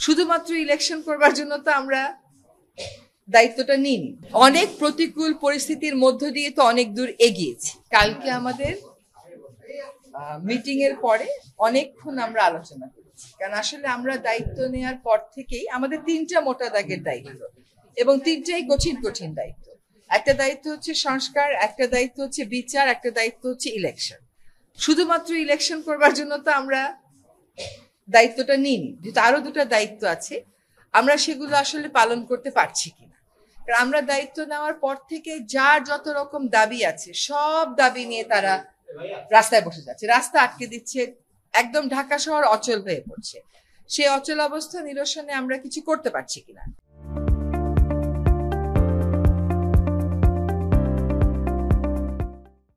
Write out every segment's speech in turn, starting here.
শুধুমাত্র ইলেকশন করবার জন্য তো আমরা দায়িত্বটা নিইনি। অনেক প্রতিকূল পরিস্থিতির মধ্য দিয়ে তো অনেক দূর এগিয়েছি। কালকে আমাদের মিটিং এর পরে অনেকক্ষণ আমরা আলোচনা করেছি, কারণ আসলে আমরা দায়িত্ব নেওয়ার পর থেকেই আমাদের 3টা মোটা দাগের দায়িত্ব এবং 3টাই কঠিন কঠিন দায়িত্ব। একটা দায়িত্ব হচ্ছে সংস্কার, একটা দায়িত্ব হচ্ছে বিচার, একটা দায়িত্ব হচ্ছে ইলেকশন। শুধুমাত্র ইলেকশন করবার জন্য তো আমরা দায়িত্বটা নিইনি, যেহেতু আরো 2টা দায়িত্ব আছে, আমরা সেগুলো আসলে পালন করতে পারছি কিনা। কারণ আমরা দায়িত্ব নেওয়ার পর থেকে যার যত রকম দাবি আছে সব দাবি নিয়ে তারা রাস্তায় বসে যাচ্ছে, রাস্তা আটকে দিচ্ছে, একদম ঢাকা শহর অচল হয়ে পড়ছে। সেই অচল অবস্থা নিরসনে আমরা কিছু করতে পারছি কিনা।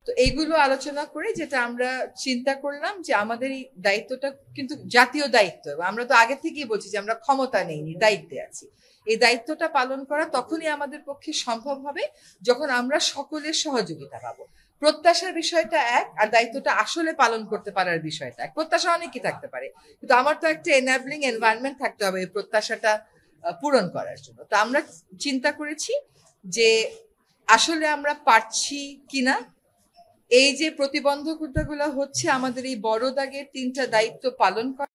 তো এইগুলো আলোচনা করে যেটা আমরা চিন্তা করলাম যে আমাদের এই দায়িত্বটা কিন্তু জাতীয় দায়িত্ব, এবং আমরা তো আগে থেকেই বলছি যে আমরা ক্ষমতা নেইনি, দায়িত্বে আছি। এই দায়িত্বটা পালন করা তখনই আমাদের পক্ষে সম্ভব হবে যখন আমরা সকলের সহযোগিতা পাবো। প্রত্যাশার বিষয়টা এক, আর দায়িত্বটা আসলে পালন করতে পারার বিষয়টা এক। প্রত্যাশা অনেকই থাকতে পারে, কিন্তু আমার তো একটা এনাবলিং এনভায়রনমেন্ট থাকতে হবে এই প্রত্যাশাটা পূরণ করার জন্য। তো আমরা চিন্তা করেছি যে আসলে আমরা পারছি কিনা। এই যে প্রতিবন্ধকতাগুলো হচ্ছে আমাদের এই বড় দাগের 3টা দায়িত্ব পালন করা,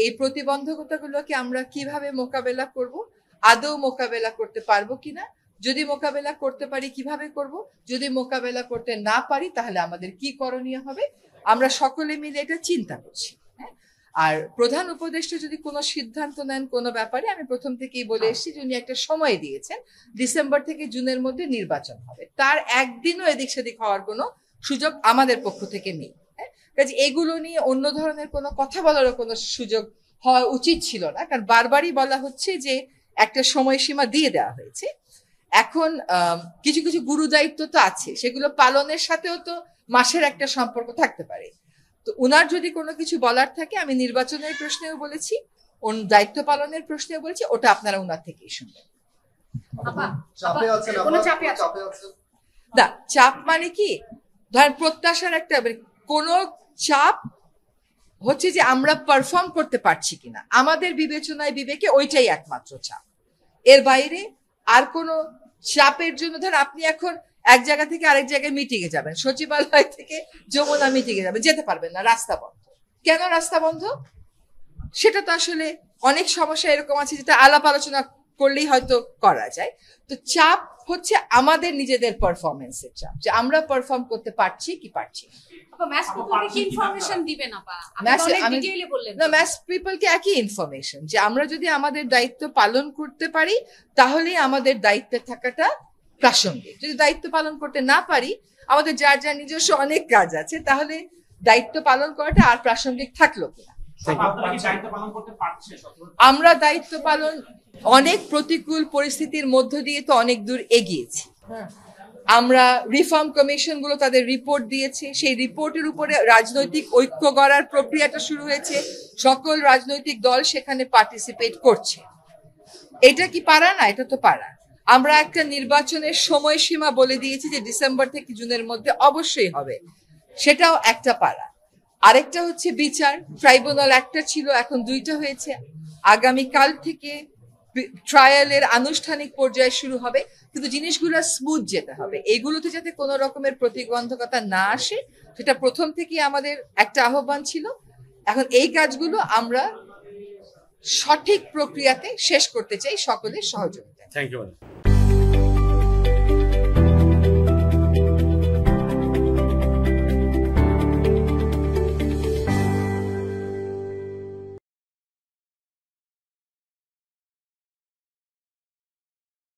এই প্রতিবন্ধকতাগুলোকে আমরা কিভাবে মোকাবেলা করব, আদৌ মোকাবেলা করতে পারবো কিনা, যদি মোকাবেলা করতে পারি কিভাবে করব, যদি মোকাবেলা করতে না পারি তাহলে আমাদের কি করণীয় হবে, আমরা সকলে মিলে এটা চিন্তা করছি। আর প্রধান উপদেষ্টা যদি কোনো সিদ্ধান্ত নেন কোনো ব্যাপারে, আমি প্রথম থেকেই বলে এসেছি যে উনি একটা সময় দিয়েছেন, ডিসেম্বর থেকে জুনের মধ্যে নির্বাচন হবে। তার একদিনও এদিক সেদিক হওয়ার কোনো সুযোগ আমাদের পক্ষ থেকে নেই। কাজে এগুলো নিয়ে অন্য ধরনের কোনো কথা বলারও কোনো সুযোগ হওয়া উচিত ছিল না, কারণ বারবারই বলা হচ্ছে যে একটা সময়সীমা দিয়ে দেওয়া হয়েছে। এখন কিছু কিছু গুরু দায়িত্ব তো আছে, সেগুলো পালনের সাথেও তো মাসের একটা সম্পর্ক থাকতে পারে। তো উনার যদি কোনো কিছু বলার থাকে, আমি নির্বাচনের প্রশ্নেও বলেছি, দায়িত্ব পালনের প্রশ্নেও বলেছি, ওটা আপনারা উনার থেকেই শুনবেন। না, চাপ মানে কি, ধরেন প্রত্যাশার একটা কোনো চাপ হচ্ছে যে আমরা পারফর্ম করতে পারছি কিনা, আমাদের বিবেচনায় বিবেকে ওইটাই একমাত্র চাপ। এর বাইরে আর কোনো চাপের জন্য, ধর আপনি এখন এক জায়গা থেকে আরেক জায়গায় মিটিং এ যাবেন, সচিবালয় থেকে যমুনা মিটিং এ যাবেন, যেতে পারবেন না, রাস্তা বন্ধ। কেন রাস্তা বন্ধ? সেটা তো আসলে অনেক সমস্যা এরকম আছে যেটা আলাপ আলোচনা করলেই হয়তো করা যায়। তো চাপ হচ্ছে আমাদের নিজেদের পারফরমেন্সের চাপ, যে আমরা পারফর্ম করতে পারছি কি পারছি না। ম্যাস পিপলকে একই ইনফরমেশন, যে আমরা যদি আমাদের দায়িত্ব পালন করতে পারি তাহলেই আমাদের দায়িত্বে থাকাটা প্রাসঙ্গিক। যদি দায়িত্ব পালন করতে না পারি, আমাদের যার যার নিজস্ব অনেক কাজ আছে, তাহলে দায়িত্ব পালন করাটা আর প্রাসঙ্গিক থাকলো কিনা। আমরা দায়িত্ব পালন অনেক প্রতিকূল পরিস্থিতির মধ্য দিয়ে তো অনেক দূর এগিয়েছি। আমরা রিফর্ম কমিশন গুলো তাদের রিপোর্ট দিয়েছে, সেই রিপোর্টের উপরে রাজনৈতিক ঐক্য গড়ার প্রক্রিয়াটা শুরু হয়েছে, সকল রাজনৈতিক দল সেখানে পার্টিসিপেট করছে। এটা কি পারা না? এটা তো পারা। আমরা একটা নির্বাচনের সময়সীমা বলে দিয়েছি যে ডিসেম্বর থেকে জুনের মধ্যে অবশ্যই হবে, সেটাও একটা পারা। আরেকটা হচ্ছে বিচার, ট্রাইব্যুনাল একটা ছিল, এখন 2টা হয়েছে। আগামীকাল থেকে ট্রায়ালের আনুষ্ঠানিক পর্যায়ে শুরু হবে, কিন্তু জিনিসগুলো স্মুথ যেতে হবে, এগুলোতে যাতে কোনো রকমের প্রতিবন্ধকতা না আসে, সেটা প্রথম থেকেই আমাদের একটা আহ্বান ছিল। এখন এই কাজগুলো আমরা সঠিক প্রক্রিয়াতে শেষ করতে চাই সকলের সহযোগিতা। Thank you.